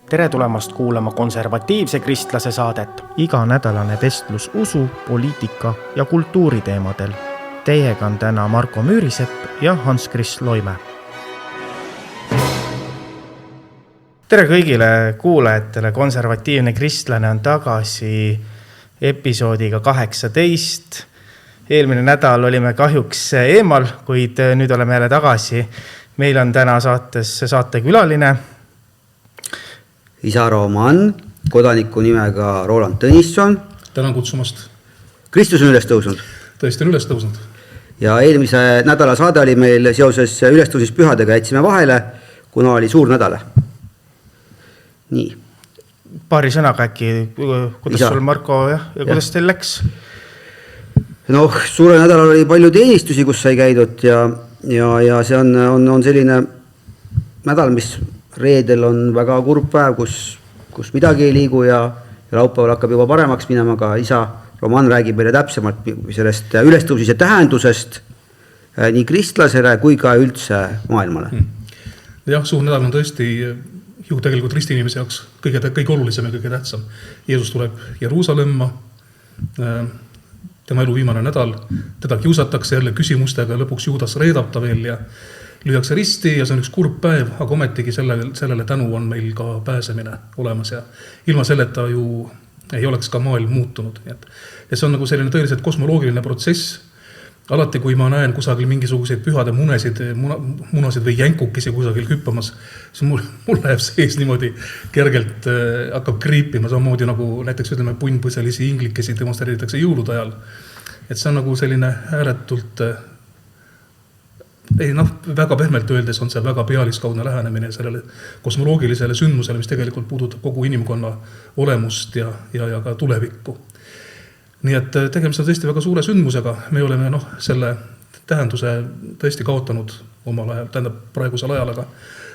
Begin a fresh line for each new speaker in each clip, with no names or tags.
Tere tulemast kuulama konservatiivse kristlase saadet.
Iganädalane vestlus usu, poliitika ja kultuuri teemadel. Teiega on täna Marko Müürisepp ja Hans-Krist Loime. Tere kõigile kuulajatele, konservatiivne kristlane on tagasi episoodiga 18. Eelmine nädal olime kahjuks eemal, kuid nüüd oleme jälle tagasi. Meil on täna saatekülaline
Isa Roman, kodaniku nimega Roland Tõnisson.
Tänan kutsumast.
Kristus on üles tõusnud.
Tõesti on üles tõusnud.
Ja eelmise nädala saade oli meil seoses ülestõusispühadega, jätsime vahele, kuna oli suur nädal. Nii.
Paari sõnaga äkki, kuidas sul Marko ja kuidas teil läks?
Suure nädalal oli palju teenistusi, kus sai käidud ja see on selline nädal, mis reedel on väga kurb päev, kus midagi ei liigu ja laupäeval hakkab juba paremaks minema, aga isa Roman räägib meile täpsemalt sellest ülestõusmise tähendusest nii kristlasele kui ka üldse maailmale.
Jah, suur nädal on tõesti ju tegelikult risti inimese jaoks kõige olulisem ja kõige tähtsam. Jeesus tuleb Jeruusalemma, tema elu viimane nädal, teda kiusatakse jälle küsimustega, lõpuks Juudas reedab ta veel ja lüüakse risti ja see on üks kurb päev, aga ometigi sellele tänu on meil ka pääsemine olemas ja ilma selleta ju ei oleks ka maailm muutunud. Ja see on nagu selline tõeliselt kosmoloogiline protsess. Alati, kui ma näen kusagil mingisuguseid pühade munasid või jänkukesi kusagil hüppamas, siis mul läheb sees niimoodi kergelt hakkab kriipima, samamoodi nagu näiteks punnpõselisi inglikesi demonstreeritakse jõulude ajal. Et see on nagu selline ääretult väga pehmelt öeldes on see väga pealiskaudne lähenemine sellele kosmoloogilisele sündmusele, mis tegelikult puudutab kogu inimkonna olemust ja ka tulevikku. Nii et tegemist on tõesti väga suure sündmusega. Me oleme selle tähenduse tõesti kaotanud omal ajal, tähendab praegusel ajal,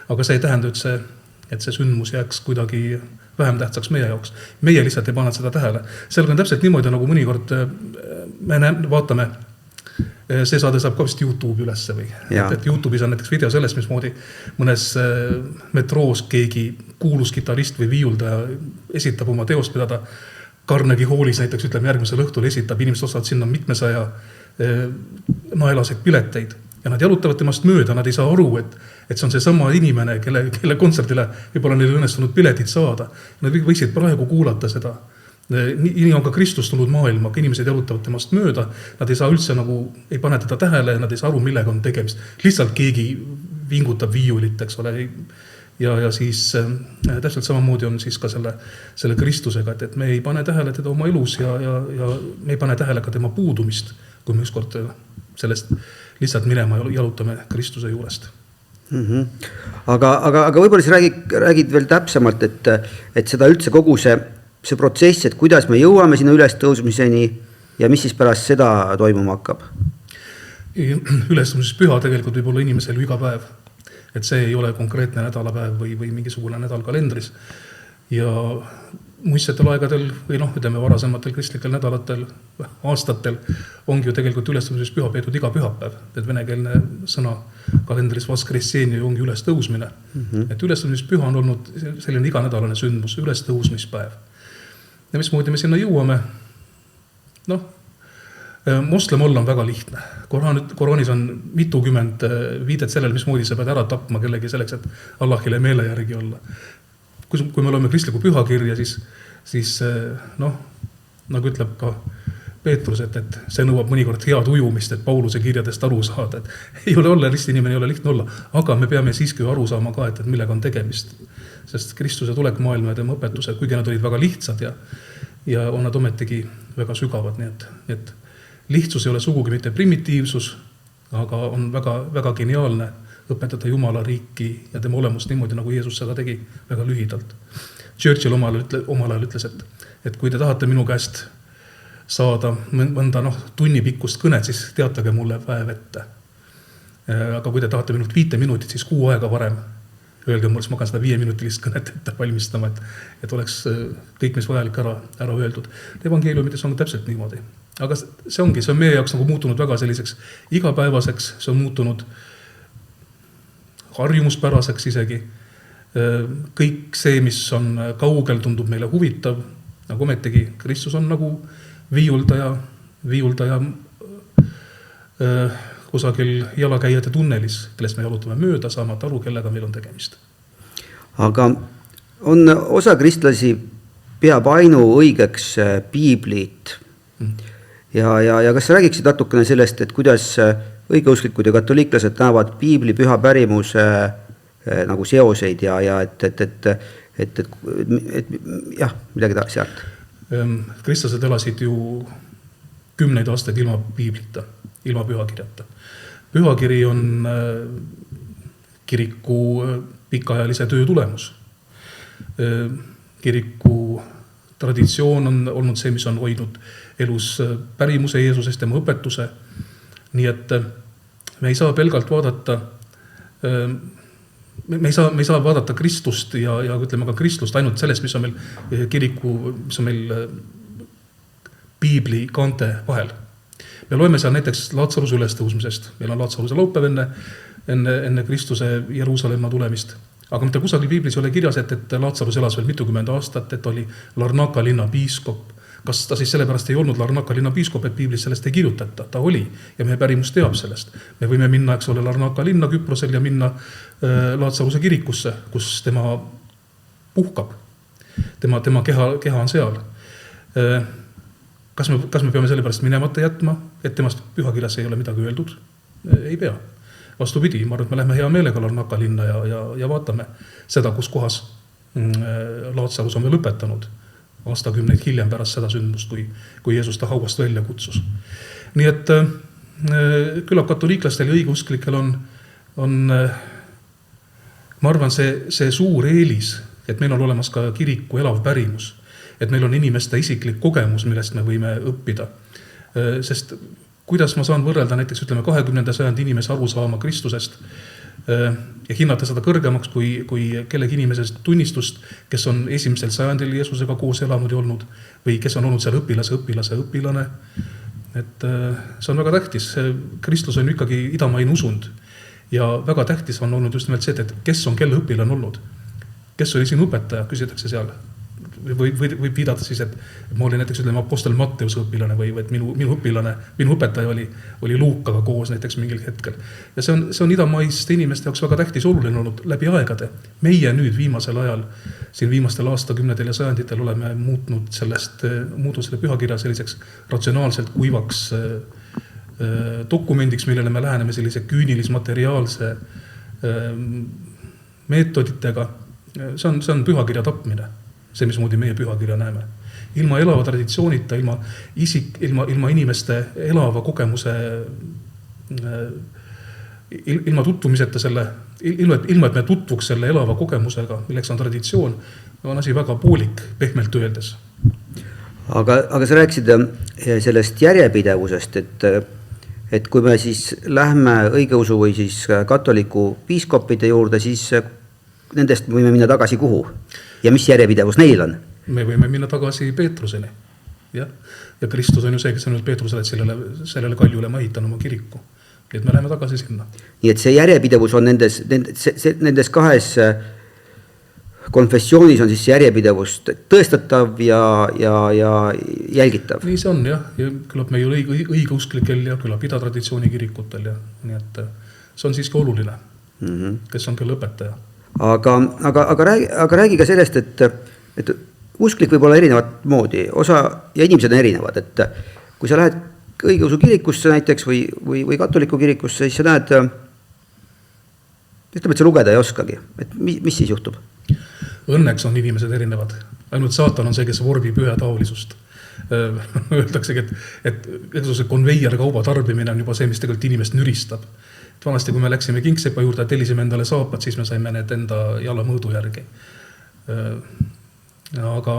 aga see ei tähenda, et see sündmus jääks kuidagi vähem tähtsaks meie jaoks. Meie lihtsalt ei pane seda tähele. Sellega on täpselt niimoodi, nagu mõnikord me vaatame, see saade saab ka vist YouTube üles või. Et YouTube'is on näiteks video sellest, mismoodi mõnes metroos keegi kuulus kitarist või viiuldaja esitab oma teost, mida ta Carnegie Hallis näiteks järgmisel õhtul esitab. Inimesed ostavad sinna mitmesaja naelaseid pileteid ja nad jalutavad temast mööda. Nad ei saa aru, et see on see sama inimene, kelle kontserdile võib-olla neil õnnestunud piletid saada. Nad võiksid praegu kuulata seda. Nii on ka Kristus tulnud maailma, aga inimesed jalutavad temast mööda, nad ei saa üldse ei pane teda tähele, nad ei saa aru, millega on tegemist. Lihtsalt keegi vingutab viiulit, eks ole, ja siis täpselt samamoodi on siis ka selle Kristusega, et me ei pane tähele teda oma elus ja me ei pane tähele ka tema puudumist, kui me ükskord sellest lihtsalt minema jalutame Kristuse juurest.
Aga võib-olla siis räägid veel täpsemalt, et seda üldse kogu see protsess, et kuidas me jõuame sinna ülestõusmiseni ja mis siis pärast seda toimuma hakkab?
Ülestõusmispüha tegelikult võib olla inimesel iga päev. Et see ei ole konkreetne nädalapäev või mingisugune nädal kalendris. Ja muistsetel aegadel või varasematel kristlikel nädalatel, aastatel ongi ju tegelikult ülestõusmispüha peetud iga pühapäev. Et venekeelne sõna kalendris vaskresseeni ongi ülestõusmine. Et ülestõusmispüha on olnud selline iganädalane sündmus, ülestõusmispäev. Ja mismoodi me sinna jõuame? Moslem olla on väga lihtne. Koraanis on mitukümmend viidet sellel, mismoodi sa pead ära tapma kellegi selleks, et Allahile meele järgi olla. Kui me oleme kristliku pühakirja, siis nagu ütleb ka Peetrus, et see nõuab mõnikord head ujumist, et Pauluse kirjadest aru saada. Et ei ole olla, ristinimene ei ole lihtne olla, aga me peame siiski aru saama ka, et millega on tegemist. Sest Kristuse tulek maailma ja tema õpetused, kuigi nad olid väga lihtsad ja on nad ometigi väga sügavad. Nii et lihtsus ei ole sugugi mitte primitiivsus, aga on väga, väga geniaalne õpetada Jumala riiki ja tema olemust niimoodi, nagu Jeesus seda tegi väga lühidalt. Churchill omal ajal ütles, et kui te tahate minu käest saada mõnda tunnipikkust kõnet, siis teatage mulle päev ette. Aga kui te tahate minult 5 minutit, siis 6 aega varem öelge mulle, siis ma hakkan seda 5-minutilist kõnet ette valmistama, et oleks kõik, mis vajalik ära öeldud. Evangeeliumides on täpselt niimoodi. Aga see on meie jaoks nagu muutunud väga selliseks igapäevaseks, see on muutunud harjumuspäraseks isegi. kõik see, mis on kaugel, tundub meile huvitav, nagu ometigi Kristus on nagu viiuldaja kusagil jalakäijate tunnelis, kellest me jalutame mööda, saamata aru, kellega meil on tegemist.
aga on osa kristlasi peab ainuõigeks piiblit. Ja kas sa räägiksid natukene sellest, et kuidas õigeusklikud ja katoliiklased näevad piibli püha pärimuse nagu seoseid ja et jah, midagi sealt?
Kristlased elasid ju 10 aastaid ilma piiblita, ilma pühakirjata. Pühakiri on kiriku pikaajalise töö tulemus. Kiriku traditsioon on olnud see, mis on hoidnud elus pärimuse Jeesusest, tema õpetuse. Nii et me ei saa pelgalt vaadata, me ei saa vaadata Kristust ja ütleme ka Kristlust ainult sellest, mis on meil kiriku, mis on meil piibli kaante vahel. Me loeme seal näiteks Laatsaruse ülestõusmisest. Meil on Laatsaruse laupäev enne Kristuse Jeruusalemma tulemist. Aga mitte kusagil piiblis ei ole kirjas, et Laatsarus elas veel mitukümmend aastat, et oli Larnaka linna piiskop. Kas ta siis sellepärast ei olnud Larnaka linna piiskop, et piiblis sellest ei kirjutata? Ta oli ja meie pärimus teab sellest. Me võime minna, eks ole, Larnaka linna Küprosel ja minna Laatsaruse kirikusse, kus tema puhkab. Tema keha on seal. Kas me peame sellepärast minemata jätma, et temast pühakirjas ei ole midagi öeldud? Ei pea. Vastupidi, ma arvan, et me lähme hea meelega Larnaka linna ja vaatame seda, kus kohas Laatsarus on veel lõpetanud aastakümneid hiljem pärast seda sündmust, kui Jeesus ta hauast välja kutsus. Nii et küllap katoliiklastel ja õigeusklikel on ma arvan, see suur eelis, et meil on olemas ka kiriku elav pärimus, et meil on inimeste isiklik kogemus, millest me võime õppida. Sest kuidas ma saan võrrelda näiteks 20. sajandi inimese aru saama Kristusest ja hinnata seda kõrgemaks kui kellegi inimesest tunnistust, kes on 1. sajandil Jeesusega koos elanud ja olnud või kes on olnud seal õpilane. Et see on väga tähtis. Kristus on ikkagi idamaine usund ja väga tähtis on olnud just nimelt see, et kes on kelle õpilane olnud. Kes oli siin õpetaja, küsitakse seal. Võib viidata siis, et ma olin näiteks apostel Matteuse õpilane või et minu õpetaja oli Luukaga koos näiteks mingil hetkel. Ja see on idamaiste inimeste jaoks väga tähtis oluline olnud läbi aegade. Meie nüüd viimasel ajal, siin viimastel aastakümnetel ja sajanditel oleme muutnud selle pühakirja selliseks ratsionaalselt kuivaks dokumendiks, millele me läheneme sellise küünilis-materiaalse meetoditega. See on pühakirja tapmine. See, mismoodi meie pühakirja näeme. Ilma elava traditsioonita, ilma inimeste elava kogemuse, ilma tutvumiseta ilma et me tutvuks selle elava kogemusega, milleks on traditsioon, on asi väga poolik, pehmelt öeldes.
Aga sa rääkisid sellest järjepidevusest, et kui me siis lähme õigeusu või siis katoliku piiskopide juurde, siis nendest võime minna tagasi kuhu? Ja mis järjepidevus neil on?
Me võime minna tagasi Peetruseni. Ja Kristus on ju see, kes on Peetrusele, et sellele kaljule ma ehitan oma kiriku. Nii et me läheme tagasi sinna.
Nii et see järjepidevus on nendes kahes konfessioonis on siis järjepidevust tõestatav ja jälgitav.
Nii see on, jah. Ja küllap meil õigeusklikel ja küllap idatraditsiooni kirikutel. Ja. Nii et see on siiski oluline, kes on kelle õpetaja. Aga räägi ka sellest, et usklik võib olla erinevat moodi, ja inimesed on erinevad, et kui sa lähed õigeusu kirikusse näiteks või katoliku kirikusse, siis sa näed, ütleme, et sa lugeda ei oskagi, et mis siis juhtub? Õnneks on inimesed erinevad, ainult saatan on see, kes vorbib ühetaolisust. Öeldaksegi, et see konveier kauba tarbimine on juba see, mis tegelikult inimest nüristab. Vanasti, kui me läksime kingsepa juurde, tellisime endale saapad, siis me saime need enda jala mõõdu järgi. Aga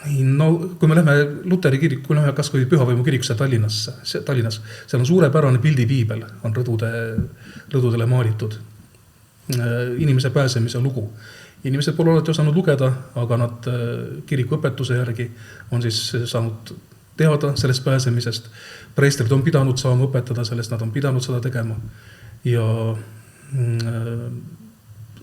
kui me lähme Luteri kirik, kui lähme kas kui Pühavõimu kirikusse Tallinnas, seal on suurepärane pildipiibel, on rõdudele maalitud. Inimese pääsemise lugu. Inimesed pole alati osanud lugeda, aga nad kiriku õpetuse järgi on siis saanud teada sellest pääsemisest. Preestrid on pidanud saama õpetada sellest, nad on pidanud seda tegema. Ja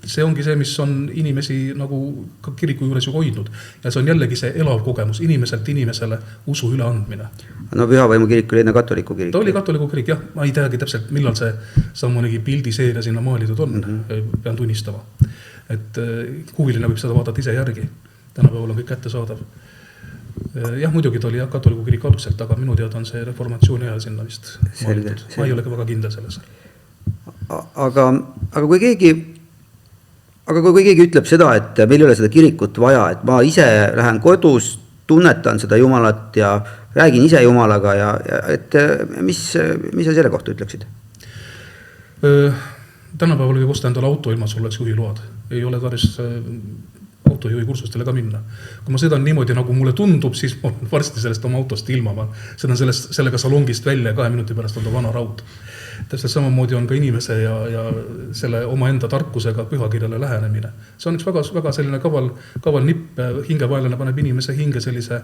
see ongi see, mis on inimesi nagu ka kiriku juures ju hoidnud. Ja see on jällegi see elav kogemus, inimeselt inimesele usu üleandmine.
No Pühavaimu kirik oli enne katoliku kirik.
Ta oli katoliku kirik, jah. Ma ei teagi täpselt, millal see mõnegi pildiseeria sinna maalitud on, pean tunnistama. Et huviline võib seda vaadata ise järgi. Tänapäeval on kõik kätte saadav. Jah, muidugi ta oli katoliku kirik algselt, aga minu teada on see reformatsiooni ajal sinna vist maalitud. Ma ei ole ka väga kindel selles.
Aga kui keegi ütleb seda, et meil ei ole seda kirikut vaja, et ma ise lähen kodus, tunnetan seda Jumalat ja räägin ise Jumalaga ja et mis sa selle kohta ütleksid?
Tänapäeval võib osta endale auto ilma sul oleks juhiload. Ei ole tarvis autojuhi kursustele ka minna. Kui ma sõidan niimoodi, nagu mulle tundub, siis ma olen varsti sellest oma autost ilma. Ma sõidan sellega salongist välja ja 2 minuti pärast on ta vana raud. Täpselt samamoodi on ka inimese ja selle oma enda tarkusega pühakirjale lähenemine. See on üks väga selline kaval nipp, hingevaelane paneb inimese hinge sellise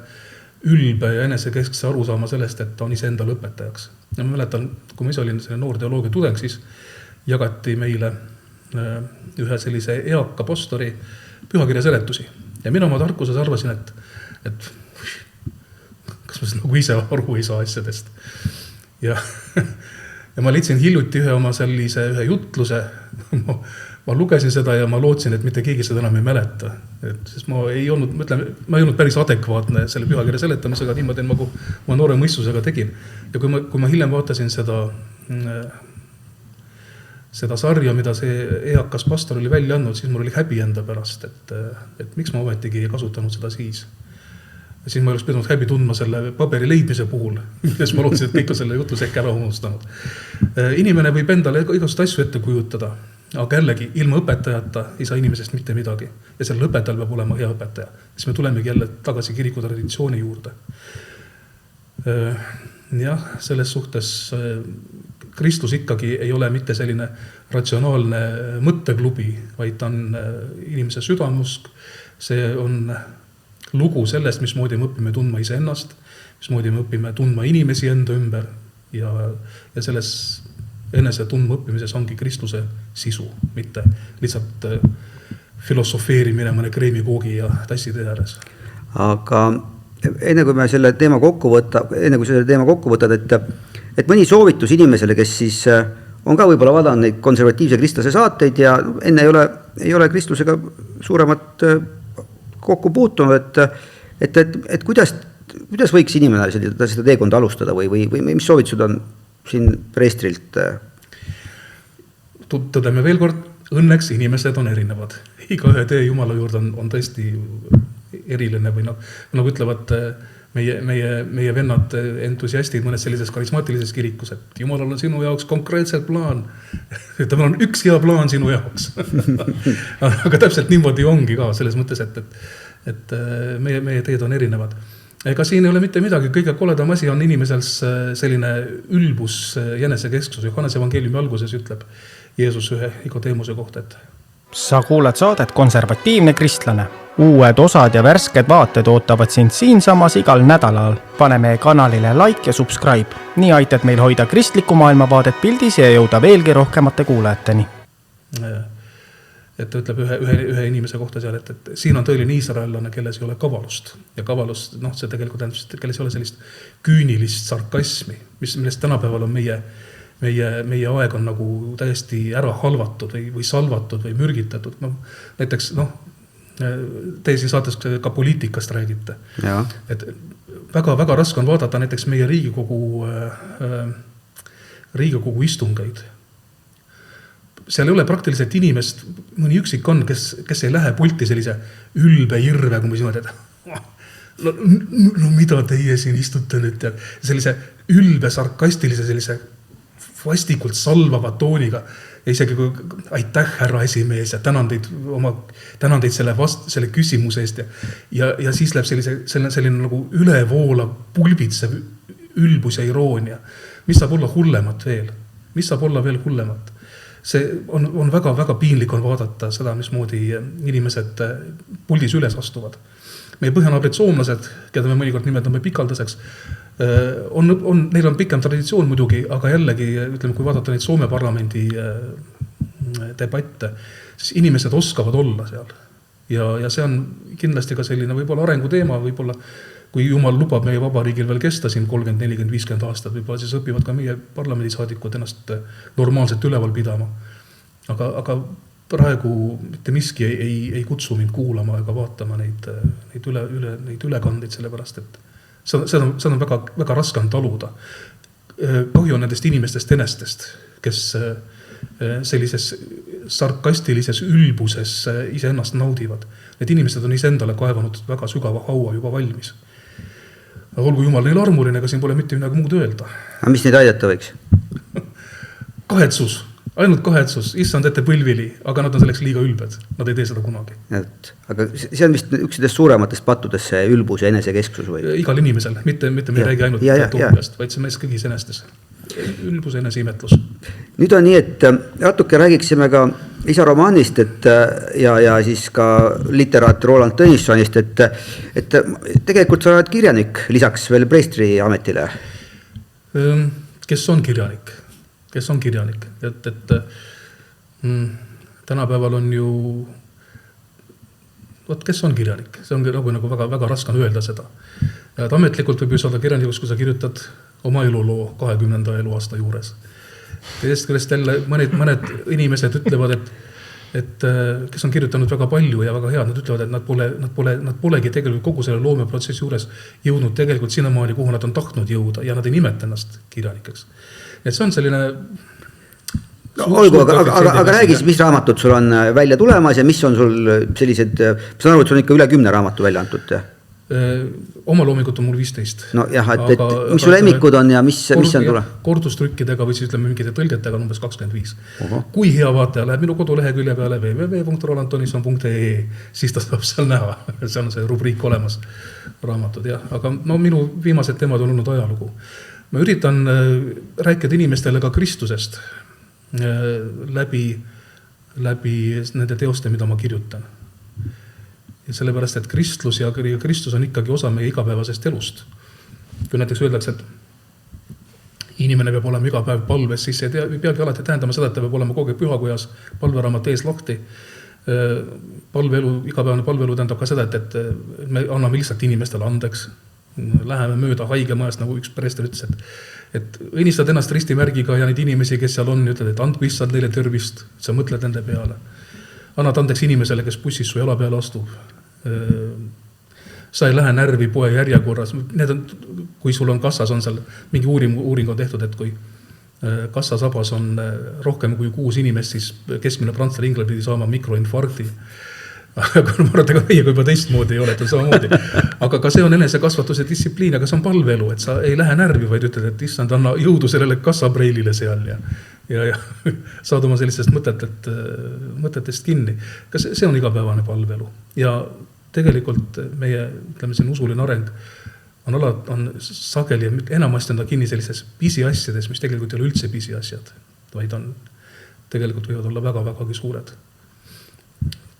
ülbe ja enesekeskse arusaama sellest, et ta on ise enda lõpetajaks. Ja ma mäletan, kui ma ise olin noor teoloogia tudeng, siis jagati meile ühe sellise eaka pastori pühakirja seletusi. Ja mina oma tarkuses arvasin, et kas ma nagu ise aru ei saa asjadest. Ja ma leidsin hiljuti ühe jutluse, ma lugesin seda ja ma lootsin, et mitte keegi seda enam ei mäleta. Sest ma ei olnud päris adekvaatne selle pühakirja seletamisega, niimoodi nagu ma noore mõistusega tegin. Ja kui ma hiljem vaatasin seda sarja, mida see eakas pastor oli välja andnud, siis mul oli häbi enda pärast, et miks ma ometigi ei kasutanud seda siis. Ja siis ma oleks pidanud häbi tundma selle paberi leidmise puhul, milles ma lootsin, et kõik on selle jutluse äkki ära unustanud. Inimene võib endale igast asju ette kujutada, aga jällegi ilma õpetajata ei saa inimesest mitte midagi. Ja sellel õpetajal peab olema hea õpetaja. Siis me tulemegi jälle tagasi kiriku traditsiooni juurde. Jah, selles suhtes Kristus ikkagi ei ole mitte selline ratsionaalne mõtteklubi, vaid ta on inimese südamusk. See on lugu sellest, mismoodi me õpime tundma iseennast, mismoodi me õpime tundma inimesi enda ümber ja selles enese tundma õppimises ongi Kristuse sisu, mitte lihtsalt filosofeerimine mõne kreemikoogi ja tasside ääres.
Aga enne kui selle teema kokku võtad, et mõni soovitus inimesele, kes siis on ka võib-olla vaadanud neid konservatiivse kristlase saateid ja enne ei ole kristlusega suuremat kokku puutunud, et kuidas võiks inimene seda teekonda alustada või mis soovitused on siin preestrilt?
Tõdeme veel kord, õnneks inimesed on erinevad. Iga ühe tee Jumala juurde on tõesti eriline või nagu ütlevad meie vennad entusiastid mõnes sellises karismaatilises kirikus, et Jumalal on sinu jaoks konkreetselt plaan. Et meil on üks hea plaan sinu jaoks. Aga täpselt niimoodi ongi ka selles mõttes, et meie teed on erinevad. Ega siin ei ole mitte midagi, kõige koledam asi on inimesel selline ülbus jänesekesksus. Johannese evangeeliumi alguses ütleb Jeesus ühe Nikodeemuse kohta, et
sa kuuled saadet Konservatiivne kristlane. Uued osad ja värsked vaated ootavad sind siinsamas igal nädalal. Pane meie kanalile like ja subscribe. Nii aitad meil hoida kristlikku maailmavaadet pildis ja jõuda veelgi rohkemate kuulajateni.
Et ta ütleb ühe inimese kohta seal, et siin on tõeline iisraellane, kelles ei ole kavalust. Ja kavalust, see tegelikult tähendab, kelles ei ole sellist küünilist sarkasmi, millest tänapäeval on meie aeg on nagu täiesti ära halvatud või salvatud või mürgitatud. Näiteks, te siin saates ka poliitikast räägite.
Ja.
Et väga raske on vaadata näiteks meie Riigikogu istungeid. Seal ei ole praktiliselt inimest, mõni üksik on, kes ei lähe pulti sellise ülbe irve, kui ma siin no mida teie siin istute nüüd ja sellise ülbe sarkastilise sellise vastikult salvava tooniga ja isegi kui aitäh härra esimees ja tänan teid selle küsimuse eest ja siis läheb selline nagu ülevoolav pulbitsev ülbus ja iroonia. Mis saab olla hullemat veel? Mis saab olla veel hullemat? See on väga piinlik on vaadata seda, mismoodi inimesed puldis üles astuvad. Meie põhjanaabrid soomlased, keda me mõnikord nimetame pikaldaseks, neil on pikem traditsioon muidugi, aga jällegi, ütleme, kui vaadata neid Soome parlamendi debatte, siis inimesed oskavad olla seal. Ja see on kindlasti ka selline võib-olla arenguteema, võib-olla kui Jumal lubab meie vabariigil veel kesta siin 30, 40, 50 aastat, võib-olla siis õpivad ka meie parlamendisaadikud ennast normaalselt üleval pidama. Aga praegu mitte miski ei kutsu mind kuulama ega vaatama neid ülekandeid, sellepärast, et see on väga, väga raske on taluda. Kahju on nendest inimestest enestest, kes sellises sarkastilises ülbuses iseennast naudivad. Need inimesed on iseendale kaevanud väga sügava haua juba valmis. Aga olgu Jumal neil armuline, ega siin pole mitte midagi muud öelda.
Aga mis neid aidata võiks?
Kahetsus. Ainult kahetsus, issand ette põlvili, aga nad on selleks liiga ülbed. Nad ei tee seda kunagi.
Aga see on vist üksidest suurematest pattudest see ülbus ja enesekesksus või?
Igal inimesel, mitte me ei räägi ainult tuumist, vaid see mees kõigis enestes. Ülbus ja eneseimetlus. Nüüd
on nii, et natuke räägiksime ka isa romaanist ja siis ka literaat Roland Tõnissonist, et tegelikult sa oled kirjanik lisaks veel preestri ametile.
Kes on kirjanik? Kes on kirjanik? Et tänapäeval on ju, kes on kirjanik? See on nagu väga, väga raske on öelda seda. Et ametlikult võib ju saada kirjanikus, kui sa kirjutad oma eluloo 20. eluaasta juures. Teisest küljest jälle mõned inimesed ütlevad, et kes on kirjutanud väga palju ja väga head, nad ütlevad, et nad polegi tegelikult kogu selle loomeprotsessi juures jõudnud tegelikult sinnamaani, kuhu nad on tahtnud jõuda ja nad ei nimeta ennast kirjanikeks. Et see on selline...
Aga räägis, mis raamatud sul on välja tulemas ja mis on sul sellised... Ma saan aru, et sul on ikka üle 10 raamatu välja antud.
Oma loomingut on mul 15.
No jah, et mis sul lemmikud on ja mis on tule?
Kordustrükkidega või siis ütleme mingite tõlgetega on umbes 25. Kui hea vaataja läheb minu kodulehekülje peale www.rolandtonisson.ee, siis ta saab seal näha. See on see rubriik olemas raamatud. Ja. Aga minu viimased teemad on olnud ajalugu. Ma üritan rääkida inimestele ka Kristusest läbi nende teoste, mida ma kirjutan. Ja sellepärast, et kristlus ja Kristus on ikkagi osa meie igapäevasest elust. Kui näiteks öeldakse, et inimene peab olema iga päev palves, siis ei peagi alati tähendama seda, et ta peab olema kogu pühakojas palveraamat ees lahti. Igapäevane palvelu tähendab ka seda, et me anname lihtsalt inimestele andeks. Läheme mööda haigemajast, nagu üks preester ütles, et õnnistad ennast ristimärgiga ja neid inimesi, kes seal on, ütled, et andku issand neile tervist, sa mõtled nende peale. Annad andeks inimesele, kes bussis su jala peale astub. Sa ei lähe närvi poe järjekorras. Kui sul on kassas, on seal mingi uuring on tehtud, et kui kassasabas on rohkem kui 6 inimest, siis keskmine prantsla inglane pidi saama mikroinfarkti. Aga ma arvan, et meiega juba teistmoodi ei ole, et on samamoodi. Aga ka see on enesekasvatuse distsipliin, aga see on palvelu, et sa ei lähe närvi, vaid ütled, et issand, anna jõudu sellele kassapreilile seal ja saad oma sellistest mõtetest kinni. Kas see on igapäevane palvelu? Ja tegelikult meie, ütleme, siin usuline areng on sageli ja enamasti on ta kinni sellises pisiasjades, mis tegelikult ei ole üldse pisiasjad, vaid tegelikult võivad olla väga-vägagi suured.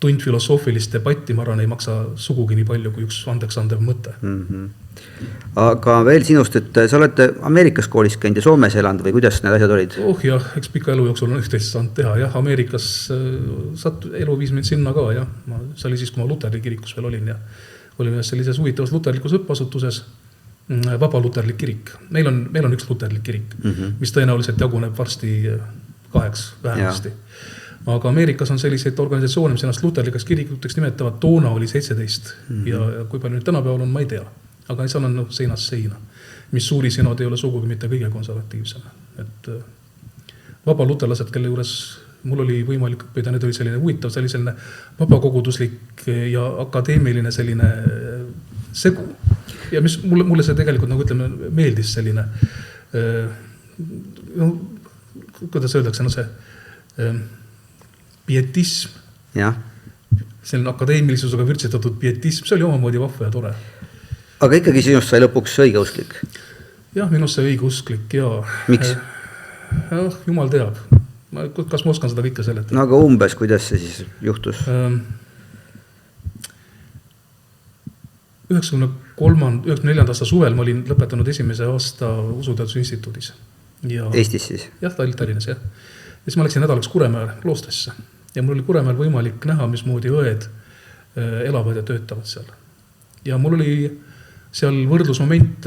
Tund filosoofilist debatti, ma arvan, ei maksa sugugi nii palju kui üks andeksandev mõte.
Aga veel sinust, et sa oled Ameerikas koolis käinud ja Soomes elanud või kuidas need asjad olid?
Jah, eks pika elu jooksul on üht-teist saanud teha. Jah, Ameerikas elu viis mind sinna ka. Ja. See oli siis, kui ma Luterli kirikus veel olin. Ja olin sellises huvitavas luterlikus õppeasutuses, vaba luterlik kirik. Meil on üks luterlik kirik, mis tõenäoliselt jaguneb varsti 8 vähemasti. Aga Ameerikas on selliseid organisatsioone, mis ennast luterlikaks kirikuteks nimetavad, toona oli 17 ja kui palju nüüd tänapäeval on, ma ei tea. Aga seal on seinast seina, mis suuri sinod ei ole sugugi mitte kõige konservatiivsem. Et vaba luterlased, kelle juures mul oli võimalik õppida, need oli selline huvitav, selline vabakoguduslik ja akadeemiline selline segu. Ja mis mulle see tegelikult, nagu ütleme, meeldis selline, kuidas öeldakse, see pietism, selline akadeemilisusega vürtsitatud pietism, see oli omamoodi vahva ja tore.
Aga ikkagi sinust sai lõpuks õigeusklik?
Jah, minust sai õigeusklik, jaa.
Miks?
Jumal teab. Kas ma oskan seda kõike seletada?
No aga umbes, kuidas see siis juhtus?
94. aasta suvel ma olin lõpetanud esimese aasta Usuteadusinstituudis.
Eestis siis?
Jah, Tallinnas, jah. Ja siis ma läksin nädalaks Kuremäe kloostrisse. ja mul oli Kuremäel võimalik näha, mismoodi õed elavad ja töötavad seal. Ja mul oli seal võrdlusmoment,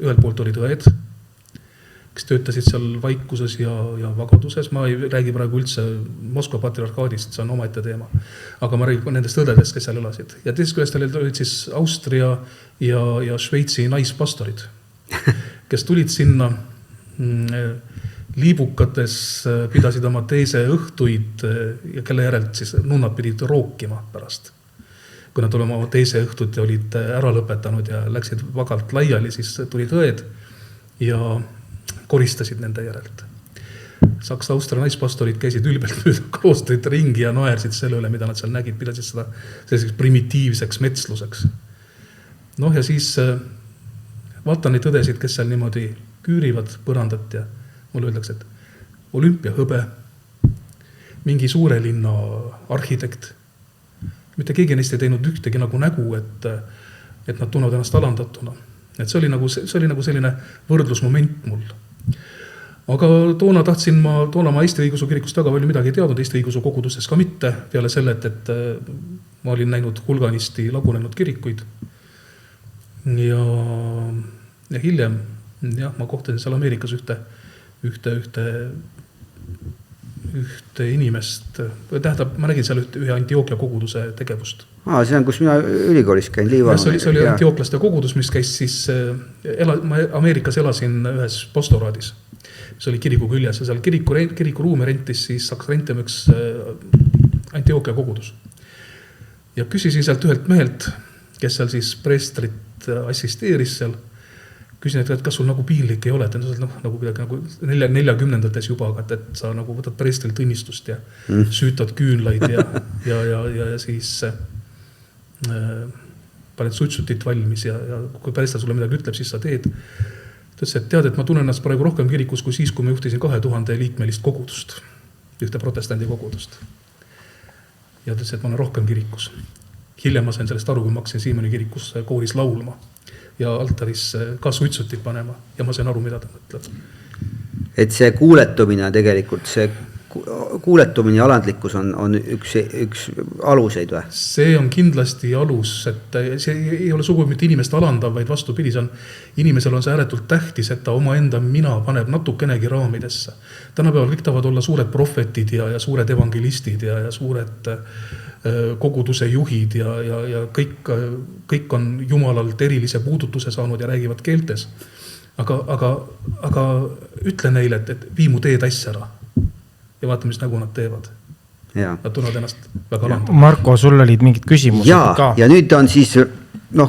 ühelt poolt olid õed, kes töötasid seal vaikuses ja vagaduses. Ma ei räägi praegu üldse Moskva patriarkaadist, see on omaette teema. Aga ma räägin nendest õdedest, kes seal elasid. Ja teisest küljest olid siis Austria ja Šveitsi naispastorid, kes tulid sinna liibukates, pidasid oma teise õhtuid ja kelle järelt siis nunnad pidid rookima pärast. Kui nad oma teise õhtut olid ära lõpetanud ja läksid vagalt laiali, siis tulid õed ja koristasid nende järelt. Saksa-Austria naispastorid käisid ülbelt mööda kloostrit ringi ja naersid selle üle, mida nad seal nägid, pidasid seda selliseks primitiivseks metsluseks. Noh ja siis vaatan neid õdesid, kes seal niimoodi küürivad põrandat ja mulle öeldakse, et olümpiahõbe, mingi suure linna arhitekt. Mitte keegi neist ei teinud ühtegi nagu nägu, et nad tunnevad ennast alandatuna. Et see oli nagu selline võrdlusmoment mul. Aga toona ma Eesti õigeusu kirikust väga palju midagi ei teadnud, Eesti õigeusu kogudustes ka mitte, peale selle, et ma olin näinud hulganisti lagunenud kirikuid. Ja hiljem, ma kohtasin seal Ameerikas ühte inimest, tähendab, ma nägin seal ühe Antioquia koguduse tegevust.
See on, kus mina ülikoolis käin, Liivamäel.
See oli Antioklaste kogudus, mis käis siis, ma Ameerikas elasin ühes postoraadis, mis oli kiriku küljes ja seal kiriku ruume rentis, siis saaks rentima üks Antioquia kogudus. Ja küsisin sealt ühelt mehelt, kes seal siis preestrit assisteeris seal, küsin, et kas sul nagu piinlik ei ole, et nagu 40-ndates juba, et sa nagu võtad preestrilt õnnistust ja süütad küünlaid ja siis paned sutsutit valmis ja kui preester sulle midagi ütleb, siis sa teed. Ta ütles, et tead, et ma tunnen ennast praegu rohkem kirikus kui siis, kui ma juhtisin 2000 liikmelist kogudust, ühte protestandi kogudust. Ja ta ütles, et ma olen rohkem kirikus. Hiljem ma sain sellest aru, kui ma hakkasin Siimanni kirikus kooris laulma ja altaris ka suitsutit panema ja ma sain aru, mida ta mõtleb. Et see kuuletumine tegelikult, kuuletumine ja alandlikkus on üks aluseid või? See on kindlasti alus, et see ei ole sugugi mitte inimest alandav, vaid vastupidi, inimesel on see ääretult tähtis, et ta oma enda mina paneb natukenegi raamidesse. Tänapäeval kõik tahavad olla suured profetid ja suured evangelistid ja suured koguduse juhid ja kõik on Jumalalt erilise puudutuse saanud ja räägivad keeltes. Aga ütle neile, et vii mu teed äsja ära ja vaata, mis nägu nad teevad. Nad tunnevad ennast väga alandavad.
Marko, sul olid mingid küsimused ka.
Ja nüüd on siis,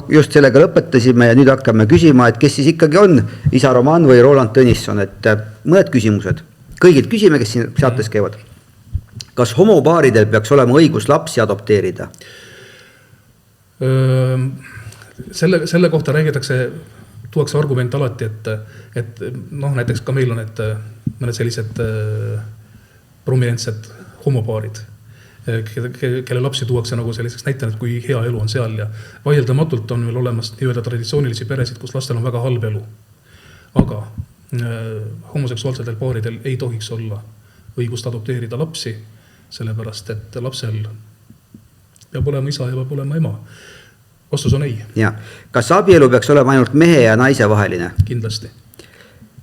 just sellega lõpetasime ja nüüd hakkame küsima, et kes siis ikkagi on isa Roman või Roland Tõnisson, et mõned küsimused. Kõigilt küsime, kes siin saates käivad. Kas homopaaridel peaks olema õigus lapsi adopteerida?
Selle kohta räägitakse, tuuakse argument alati, et näiteks ka meil on mõned sellised prominentsed homopaarid, kelle lapsi tuuakse nagu selliseks näitanud, kui hea elu on seal ja vaieldamatult on meil olemas nii-öelda traditsioonilisi peresid, kus lastel on väga halb elu. Aga homoseksuaalsetel paaridel ei tohiks olla õigust adopteerida lapsi, sellepärast, et lapsel peab olema isa ja peab olema ema. Vastus on ei. Ja. Kas abielu peaks olema ainult mehe ja naise vaheline? Kindlasti.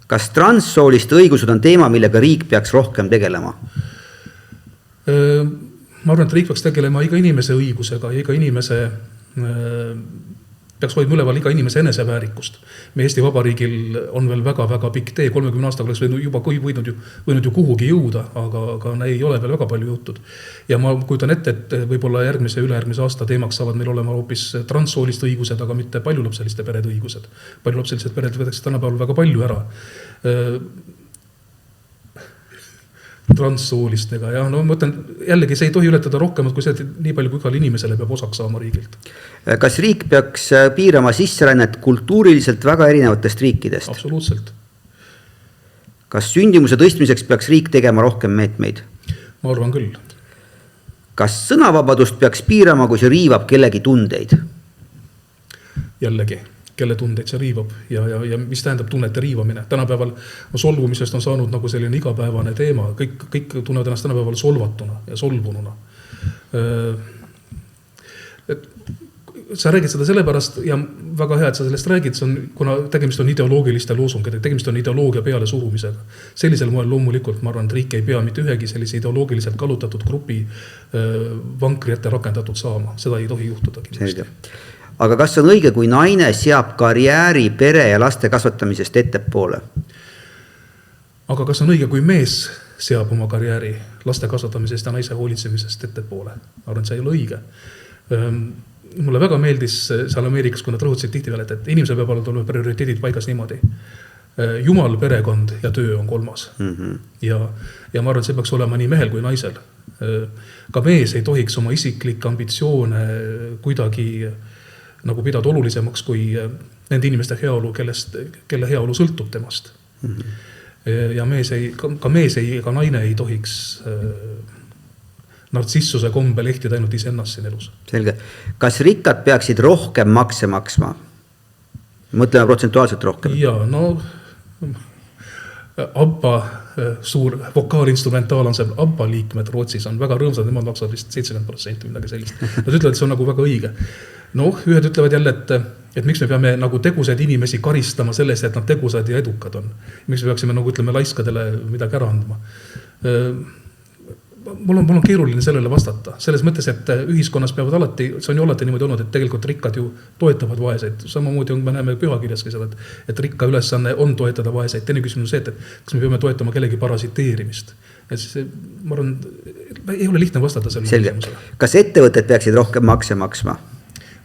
Kas transsooliste õigused on teema, millega riik peaks rohkem tegelema? Ma arvan, et riik peaks tegelema iga inimese õigusega ja iga inimese peaks hoidma üleval iga inimese eneseväärikust. Me Eesti Vabariigil on veel väga-väga pikk tee, 30 aastaga oleks juba võinud ju kuhugi jõuda, aga ei ole veel väga palju jõutud. Ja ma kujutan ette, et võib-olla järgmise ülejärgmise aasta teemaks saavad meil olema hoopis transsooliste õigused, aga mitte paljulapseliste perede õigused. Paljulapselised pered võetakse tänapäeval väga palju ära. Transsoolistega ja ma mõtlen, jällegi see ei tohi ületada rohkemat kui see, et nii palju kui igal inimesele peab osaks saama riigilt. Kas riik peaks piirama sisserännet kultuuriliselt väga erinevatest riikidest? Absoluutselt. Kas sündimuse tõstmiseks peaks riik tegema rohkem meetmeid? Ma arvan küll. Kas sõnavabadust peaks piirama, kui see riivab kellegi tundeid? Jällegi, kelle tundeid see riivab ja mis tähendab tunnete riivamine. Tänapäeval solvumisest on saanud nagu selline igapäevane teema, kõik tunnevad ennast tänapäeval solvatuna ja solvununa. Et sa räägid seda sellepärast ja väga hea, et sa sellest räägid, kuna tegemist on ideoloogiliste loosungidega, tegemist on ideoloogia peale surumisega. Sellisel moel loomulikult ma arvan, et riik ei pea mitte ühegi sellise ideoloogiliselt kallutatud grupi vankri ette rakendatud saama. Seda ei tohi juhtuda.
Aga kas on õige, kui naine seab karjääri pere ja laste kasvatamisest ettepoole?
Aga kas on õige, kui mees seab oma karjääri laste kasvatamisest ja naise hoolitsemisest ettepoole? Ma arvan, et see ei ole õige. Mulle väga meeldis seal Ameerikas, kui nad rõhutasid tihtipeale, et inimesel peab olema prioriteedid paigas niimoodi. Jumal, perekond ja töö on kolmas. Ja ma arvan, et see peaks olema nii mehel kui naisel. Ka mees ei tohiks oma isiklikke ambitsioone kuidagi nagu pidada olulisemaks kui nende inimeste heaolu, kelle heaolu sõltub temast. Ja ka mees ega naine ei tohiks nartsissuse kombel ehtida ainult iseennast siin elus.
Selge. Kas rikkad peaksid rohkem makse maksma? Mõtleme protsentuaalselt rohkem.
Jaa, no ABBA suur vokaalinstrumentaalansembl ABBA liikmed Rootsis on väga rõõmsad, nemad maksavad vist 70% midagi sellist. Nad ütlevad, et see on nagu väga õige. Ühed ütlevad jälle, et miks me peame nagu tegusad inimesi karistama sellest, et nad tegusad ja edukad on. Miks me peaksime nagu ütleme laiskadele midagi ära andma. Mul on keeruline sellele vastata. Selles mõttes, et ühiskonnas peavad alati, see on ju alati niimoodi olnud, et tegelikult rikkad ju toetavad vaeseid. Samamoodi me näeme pühakirjaski seda, et rikka ülesanne on toetada vaeseid. Teine küsimus on see, et kas me peame toetama kellegi parasiteerimist. Et see, ma arvan, ei ole lihtne vastata sellele küsimusele.
Kas ettevõtted peaksid rohkem makse maksma?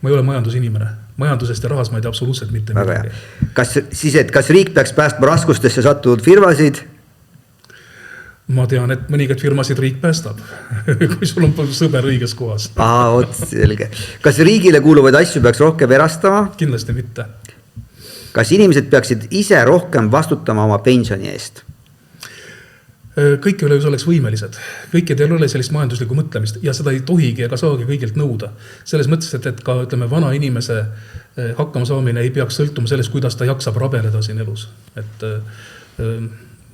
Ma ei ole majandusinimene. Majandusest ja rahas ma ei tea absoluutselt mitte midagi.
Kas riik peaks päästma raskustesse sattunud firmasid?
Ma tean, et mõningad firmasid riik päästab, kui sul on sõber õiges kohas.
Selge. Kas riigile kuuluvaid asju peaks rohkem erastama?
Kindlasti mitte.
Kas inimesed peaksid ise rohkem vastutama oma pensioni eest?
Kõik üle oleks võimelised. Kõikidel ei ole sellist majanduslikku mõtlemist ja seda ei tohigi ega saagi kõigilt nõuda. Selles mõttes, et ka ütleme, vana inimese hakkama saamine ei peaks sõltuma sellest, kuidas ta jaksab rabeleda siin elus.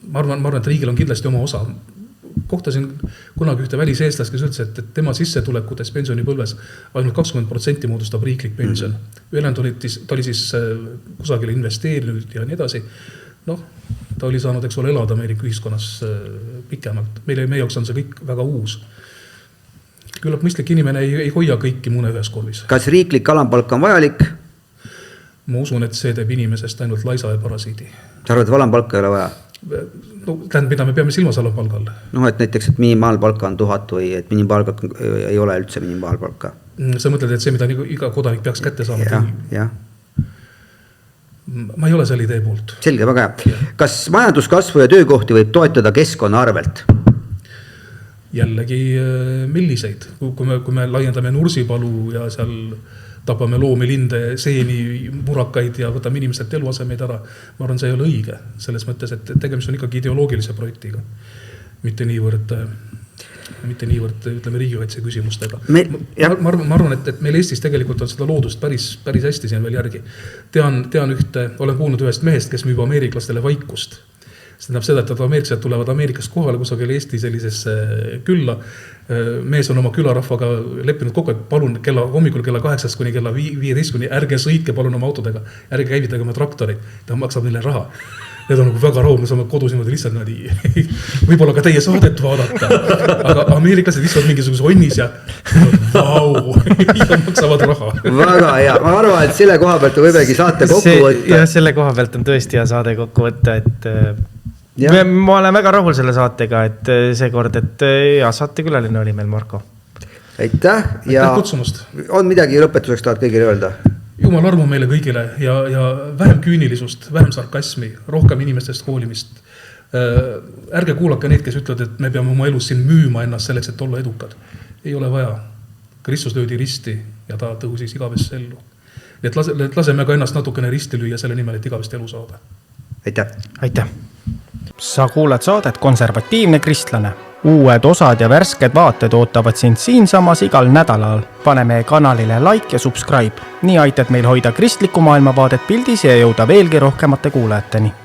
Ma arvan, et riigil on kindlasti oma osa. Kohtasin kunagi ühte väliseestlast, kes ütles, et tema sissetulekutes pensionipõlves ainult 20% moodustab riiklik pension. Ülejäänud ta oli siis kusagile investeerinud ja nii edasi. Ta oli saanud, eks ole, elada Ameerika ühiskonnas pikemalt. Meie jaoks on see kõik väga uus. Küllap mõistlik inimene ei hoia kõiki mune ühes korvis.
Kas riiklik alampalk on vajalik?
Ma usun, et see teeb inimesest ainult laisa ja parasiidi.
Sa arvad, et alampalka ei ole vaja?
Mida me peame silmas alampalgal?
Et näiteks, et minimaalpalka on 1000 või et minimaalpalk ei ole üldse minimaalpalka.
Sa mõtled, et see, mida iga kodanik peaks kätte saama?
Jah.
Ma ei ole selle idee poolt.
Selge, väga hea. Kas majanduskasvu ja töökohti võib toetada keskkonna arvelt?
Jällegi, milliseid? Kui me laiendame Nursipalu ja seal tapame loomi, linde, seeni, murakaid ja võtame inimeselt eluasemeid ära. Ma arvan, see ei ole õige. Selles mõttes, et tegemist on ikkagi ideoloogilise projektiga. Mitte niivõrd ütleme riigikaitse küsimustega. Ma arvan, et meil Eestis tegelikult on seda loodust päris hästi siin veel järgi. Tean olen kuulnud ühest mehest, kes müüb ameeriklastele vaikust. See tähendab seda, et ameeriklased tulevad Ameerikast kohale kusagil Eesti sellisesse külla. Mees on oma külarahvaga leppinud kokku, et palun hommikul kella 8 kuni kella 15 ärge sõitke palun oma autodega, ärge käivitage oma traktoreid, ta maksab neile raha. Need on nagu väga rahul, me saame kodus niimoodi lihtsalt võib-olla ka teie saadet vaadata, aga ameeriklased istuvad mingisuguse onnis ja maksavad raha.
Väga hea, ma arvan, et selle koha pealt võibegi saate kokku võtta.
Ja selle koha pealt on tõesti hea saade kokku võtta, et ma olen väga rahul selle saatega, et seekord, et saatekülaline oli meil Marko.
Aitäh ja
kutsumust.
On midagi lõpetuseks tahad kõigile öelda?
Jumal armu meile kõigile ja vähem küünilisust, vähem sarkasmi, rohkem inimestest hoolimist. Ärge kuulake neid, kes ütlevad, et me peame oma elus siin müüma ennast selleks, et olla edukad. Ei ole vaja. Kristus löödi risti ja ta tõusis igavesse ellu. Nii et laseme ka ennast natukene risti lüüa selle nimel, et igavest elu saada.
Aitäh!
Aitäh! Sa kuulad saadet Konservatiivne kristlane. uued osad ja värsked vaated ootavad sind siinsamas igal nädalal. pane meie kanalile like ja subscribe, nii aitad meil hoida kristlikku maailmavaadet pildis ja jõuda veelgi rohkemate kuulajateni.